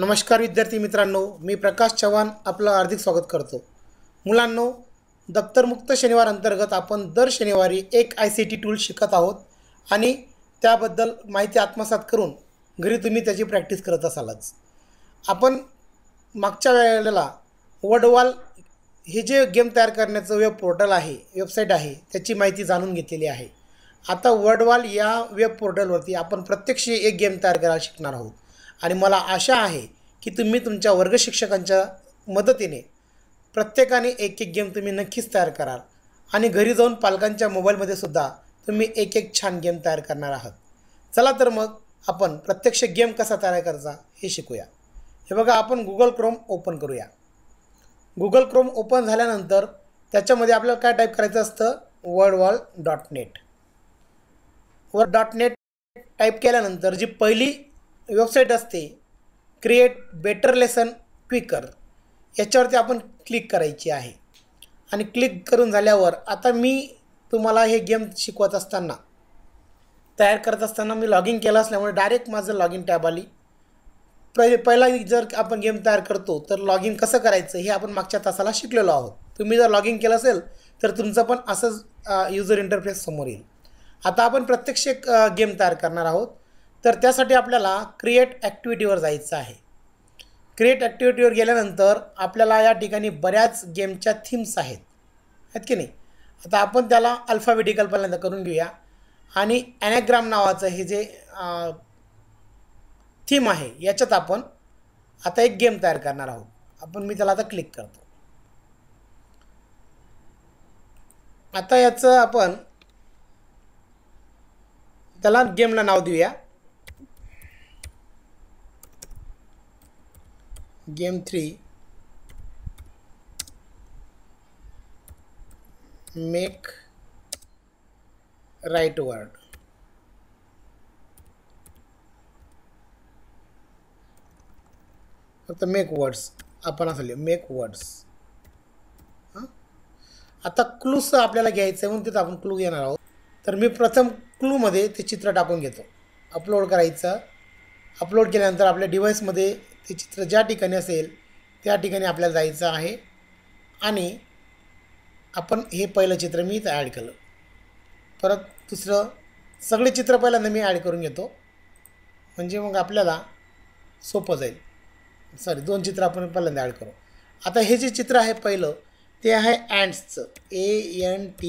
नमस्कार विद्यार्थी मित्रांनो, मी प्रकाश चव्हाण आपलं हार्दिक स्वागत करतो। मुलांनो, दप्तरमुक्त शनिवार अंतर्गत आपण दर शनिवारी एक ICT टूल शिकत आहोत आणि त्याबद्दल माहिती आत्मसात करून घरी तुम्ही त्याची प्रॅक्टिस करत असालच। आपण मागच्या वेळेला वर्डवॉल हे जे गेम तयार करण्याचं वेब पोर्टल आहे, वेबसाईट आहे, त्याची माहिती जाणून घेतलेली आहे। आता वर्डवॉल या वेब पोर्टलवरती आपण प्रत्यक्ष एक गेम तयार करायला शिकणार आहोत आणि मला आशा आहे की तुम्ही तुमच्या वर्ग शिक्षकांच्या मदतीने प्रत्येकाने एक एक गेम तुम्ही नक्कीच तयार कराल आणि घरी जाऊन पालकांच्या मोबाईलमध्ये सुद्धा तुम्ही एक एक छान गेम तयार करणार आहात। चला तर मग आपण प्रत्यक्ष गेम कसा तयार करायचा हे शिकूया। हे बघा, आपण गूगल क्रोम ओपन करूया। गूगल क्रोम ओपन झाल्यानंतर त्याच्यामध्ये आपल्याला काय टाईप करायचं असतं, worldwall.net वर .net टाईप केल्यानंतर जी पहिली वेबसाईट असते क्रिएट बेटर लेसन क्विकर, याच्यावरती आपण क्लिक करायची आहे आणि क्लिक करून झाल्यावर आता मी तुम्हाला हे गेम शिकवत असताना तयार करत असताना मी लॉगिन केलं असल्यामुळे डायरेक्ट माझं लॉगिन टॅब आली। पहिला जर आपण गेम तयार करतो तर लॉगिन कसं करायचं हे आपण मागच्या तासाला शिकलेलो आहोत। तुम्ही जर लॉगिन केलं असेल तर तुमचं पण असंच यूजर इंटरफेस समोर येईल। आता आपण प्रत्यक्ष एक गेम तयार करणार आहोत, तर त्यासाठी आपल्याला क्रिएट ॲक्टिव्हिटीवर जायचं आहे। क्रिएट ॲक्टिव्हिटीवर गेल्यानंतर आपल्याला या ठिकाणी बऱ्याच गेमच्या थीम्स आहेत की नाही। आता आपण त्याला अल्फाबेटिकल पहिल्यांदा करून घेऊया आणि ॲनाग्राम नावाचं हे जे थीम आहे याच्यात आपण आता एक गेम तयार करणार आहोत। मी त्याला आता क्लिक करतो। आता याचं आपण त्याला गेमला नाव देऊया गेम 3 मेक राईट वर्ड। फक्त मेक वर्ड्स आपण असले मेक वर्ड्स। आता क्लूस आपल्याला घ्यायचं आहे म्हणून तिथं आपण क्लू घेणार आहोत। तर मी प्रथम क्लूमध्ये ते चित्र टाकून घेतो, अपलोड करायचं। अपलोड केल्यानंतर आपल्या डिव्हाइसमध्ये ते चित्र ज्या ठिकाणी असेल त्या ठिकाणी आपल्याला जायचं आहे आणि आपण हे पहिलं चित्र मी इथं ॲड केलं। परत दुसरं सगळे चित्र पहिल्यांदा मी ॲड करून घेतो, म्हणजे मग आपल्याला सोपं जाईल। सॉरी, 2 चित्र आपण पहिल्यांदा ॲड करू। आता हे जे चित्र आहे पहिलं ते आहे अँड्सचं, ANT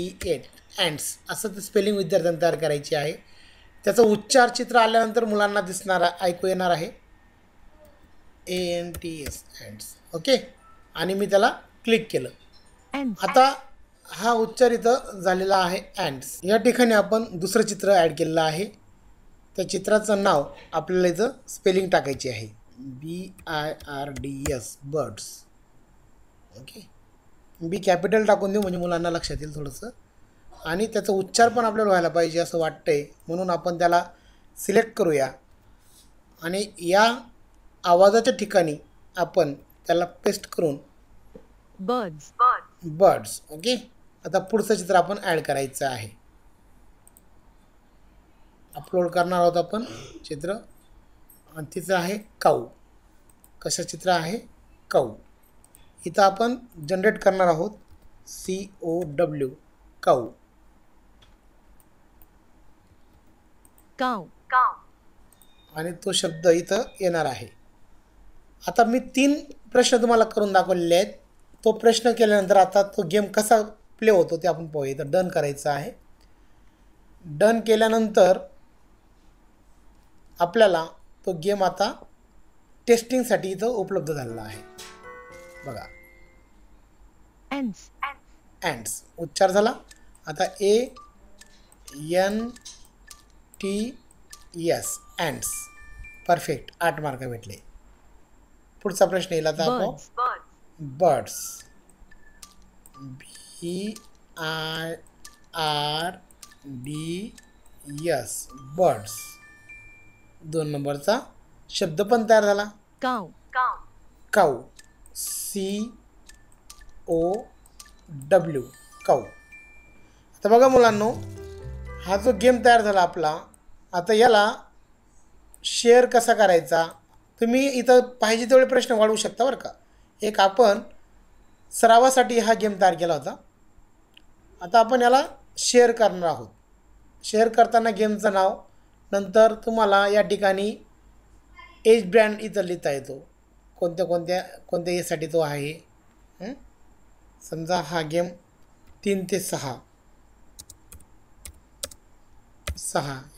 अँड्स असं ते स्पेलिंग विद्यार्थ्यांना तयार करायची आहे। त्याचं उच्चार चित्र आल्यानंतर मुलांना दिसणार, ऐकू येणार आहे ANTS अँड्स। ओके, आणि मी त्याला क्लिक केलं। आता हा उच्चार इथं झालेला आहे अँड्स। या ठिकाणी आपण दुसरं चित्र ॲड केलेलं आहे। त्या चित्राचं नाव आपल्याला इथं स्पेलिंग टाकायची आहे BIRDS बर्ड्स। ओके, बी कॅपिटल टाकून देऊ म्हणजे मुलांना लक्षात येईल थोडंसं, आणि त्याचा उच्चार पण आपल्याला व्हायला पाहिजे असं वाटतंय म्हणून आपण त्याला सिलेक्ट करूया आणि या आवाजाच्या ठिकाणी आपण त्याला पेस्ट करून बर्ड्स। ओके, आता पुढचं चित्र आपण ॲड करायचं आहे। अपलोड करणार आहोत आपण चित्र आणि तिचं आहे काऊ। कसं चित्र आहे, काऊ। इथं आपण जनरेट करणार आहोत COW काऊ। आणि तो शब्द इथं येणार आहे। आता मी 3 प्रश्न तुम्हाला करून दाखवलेले आहेत। तो प्रश्न केल्यानंतर आता तो गेम कसा प्ले होतो ते आपण पाहूया। इथं डन करायचं आहे। डन केल्यानंतर आपल्याला तो गेम आता टेस्टिंगसाठी इथं उपलब्ध झालेला आहे। बघा, अँड्स उच्चार झाला। आता ANTS अँड्स, परफेक्ट, 8 मार्क भेटले। पुढचा प्रश्न येईल आता आपण बर्ड्स BIRDS बर्ड्स। 2 नंबरचा शब्द पण तयार झाला, काऊ। COW काऊ। आता बघा मुलांनो, हा जो गेम तयार झाला आपला, आता याला शेअर कसा करायचा तुम्ही इथं पाहिजे तेवढे प्रश्न वाढवू शकता बरं का. एक आपण सरावासाठी हा गेम तयार केला होता. आता आपण याला शेअर करणार आहोत. शेअर करताना गेमचं नाव, नंतर तुम्हाला या ठिकाणी एज ब्रँड इथं लिहिता येतो, कोणत्या एजसाठी तो आहे. समजा हा गेम 3 ते 6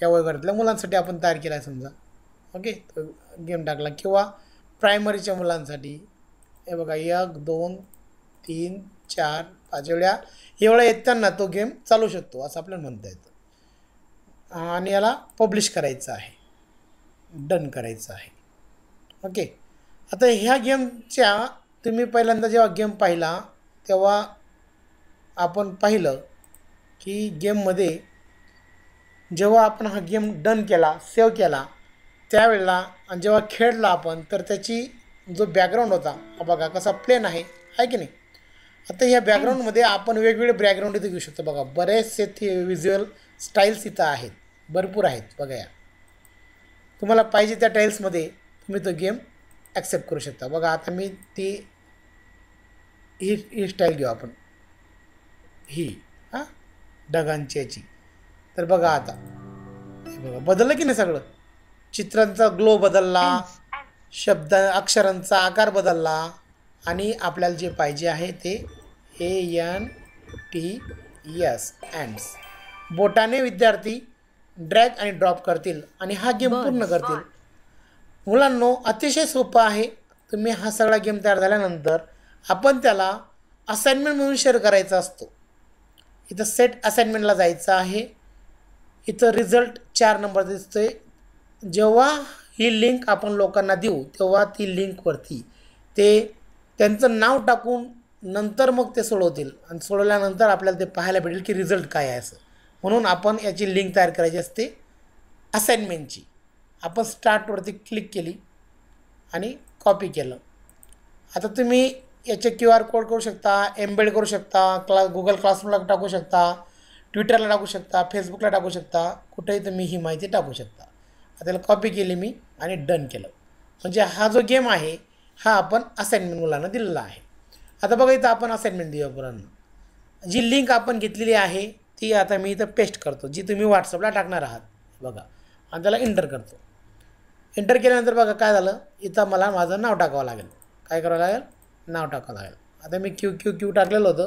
या वयोगटातल्या मुलांसाठी आपण तयार केला आहे समजा. ओके, तो गेम टाकला. किंवा प्रायमरीच्या मुलांसाठी हे बघा 1 2 3 4 5 एवढ्या येत त्यांना तो गेम चालू शकतो असं आपल्याला म्हणता येतं. आणि याला पब्लिश करायचं आहे, डन करायचं आहे. ओके, आता ह्या गेमच्या तुम्ही पहिल्यांदा जेव्हा गेम पाहिला तेव्हा आपण पाहिलं की गेममध्ये जेव्हा आपण हा गेम डन केला, सेव्ह केला, त्यावेळेला आणि जेव्हा खेळला आपण तर त्याची जो बॅकग्राऊंड होता हा बघा कसा प्लेन आहे की नाही. आता ह्या बॅकग्राऊंडमध्ये आपण वेगवेगळे बॅकग्राऊंड इथे घेऊ शकतो. बघा बरेचसे ते व्हिज्युअल स्टाईल्स इथं आहेत, भरपूर आहेत. बघा या तुम्हाला पाहिजे त्या टाईल्समध्ये तुम्ही तो गेम ॲक्सेप्ट करू शकता. बघा आता मी ही स्टाईल घेऊ आपण, ही ढगांची याची. तर बघा आता बघा बदललं की नाही सगळं. चित्रांचा ग्लो बदलला, शब्द अक्षरांचा आकार बदलला आणि आपल्याला जे पाहिजे आहे ते ANTS अँड्स. बोटाने विद्यार्थी ड्रॅग आणि ड्रॉप करतील आणि हा गेम पूर्ण करतील. मुलांनो अतिशय सोपं आहे. तुम्ही हा सगळा गेम तयार झाल्यानंतर आपण त्याला असाइनमेंट म्हणून शेअर करायचा असतो. इथं सेट असाइनमेंटला जायचं आहे. इथं रिझल्ट 4 नंबर दिसतोय. जेव्हा ही लिंक आपण लोकांना देऊ तेव्हा ती लिंकवरती ते त्यांचं नाव टाकून नंतर मग ते सोडवतील आणि सोडवल्यानंतर आपल्याला ते पाहायला भेटेल की रिझल्ट काय आहे असं. म्हणून आपण याची लिंक तयार करायची असते असाइनमेंटची. आपण स्टार्टवरती क्लिक केली आणि कॉपी केलं. आता तुम्ही याचे QR कोड करू शकता, एम्बेड करू शकता, गुगल क्लासरूमला टाकू शकता, ट्विटरला टाकू शकता, फेसबुकला टाकू शकता, कुठेही तुम्ही ही माहिती टाकू शकता. आता त्याला कॉपी केली मी आणि डन केलं. म्हणजे हा जो गेम आहे हा आपण असाइनमेंट मुलांना दिलेला आहे. आता बघा इथं आपण असाइनमेंट देऊया मुलांना. जी लिंक आपण घेतलेली आहे ती आता मी इथं पेस्ट करतो, जी तुम्ही व्हॉट्सअपला टाकणार आहात. बघा आणि त्याला एंटर करतो. एंटर केल्यानंतर बघा काय झालं, इथं मला माझं नाव टाकावं लागेल. काय करावं लागेल, नाव टाकावं लागेल. आता मी क्यू टाकलेलं होतं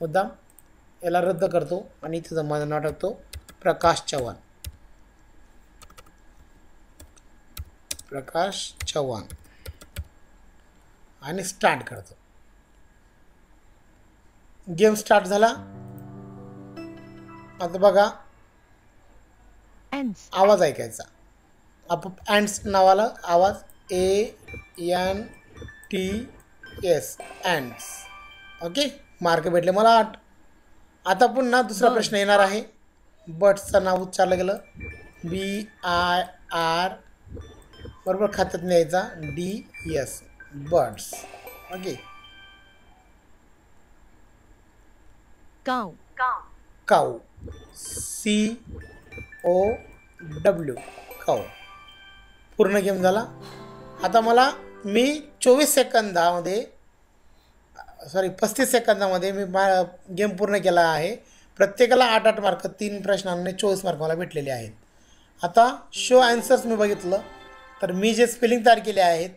मुद्दाम, याला रद्द करतो आणि इथं माझं नाव टाकतो प्रकाश चव्हाण आणि स्टार्ट करतो. गेम स्टार्ट झाला. आता बघा आवाज ऐकायचा. आपण अँड्स नावाला आवाज ANTS अँड्स. ओके, मार्क भेटले मला 8. आता पुन्हा दुसरा प्रश्न येणार आहे. बर्ड्सचं नाव उच्चारलं गेलं BIR बरोबर खात्यात न्यायचा DS बर्ड्स. ओके, काऊ COW काऊ. पूर्ण गेम झाला. आता मी 35 सेकंदामध्ये मी गेम पूर्ण केला आहे. प्रत्येकाला 8 मार्क, 3 प्रश्नांनी 24 मार्क मला भेटलेले आहेत. आता शो आन्सर्स मी बघितलं तर मी जे स्पेलिंग तयार केले आहेत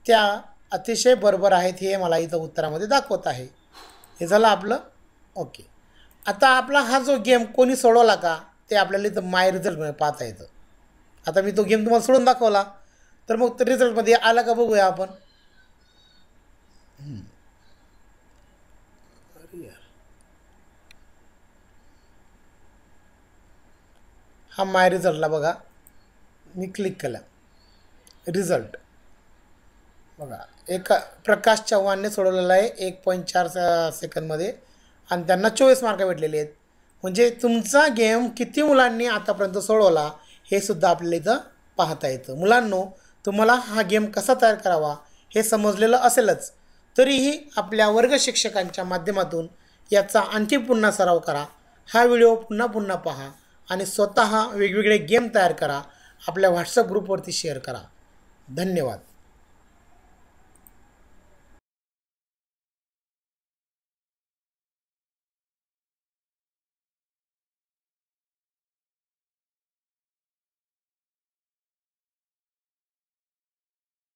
त्या अतिशय बरोबर आहेत हे मला इथं उत्तरामध्ये दाखवत आहे. हे झालं आपलं. ओके, आता आपला हा जो गेम कोणी सोडवला का ते आपल्याला इथं माय रिझल्टमध्ये पाहता येतं. आता मी तो गेम तुम्हाला सोडून दाखवला तर मग रिझल्टमध्ये आला का बघूया आपण. हा माय रिझल्टला बघा मी क्लिक केला. रिझल्ट बघा प्रकाश चव्हाणने सोडवलेला आहे 1.4 सेकंदमध्ये आणि त्यांना 24 मार्क भेटलेले आहेत. म्हणजे तुमचा गेम किती मुलांनी आतापर्यंत सोडवला हे सुद्धा आपल्याला इथं पाहता येतं. मुलांनो तुम्हाला हा गेम कसा तयार करावा हे समजलेलं असेलच, तरीही आपल्या वर्ग शिक्षकांच्या माध्यमातून याचा आणखी पुन्हा सराव करा. हा व्हिडिओ पुन्हा पहा आणि स्वतः वेगवेगळे गेम तयार करा. आपल्या व्हॉट्सअप ग्रुपवरती शेअर करा. धन्यवाद.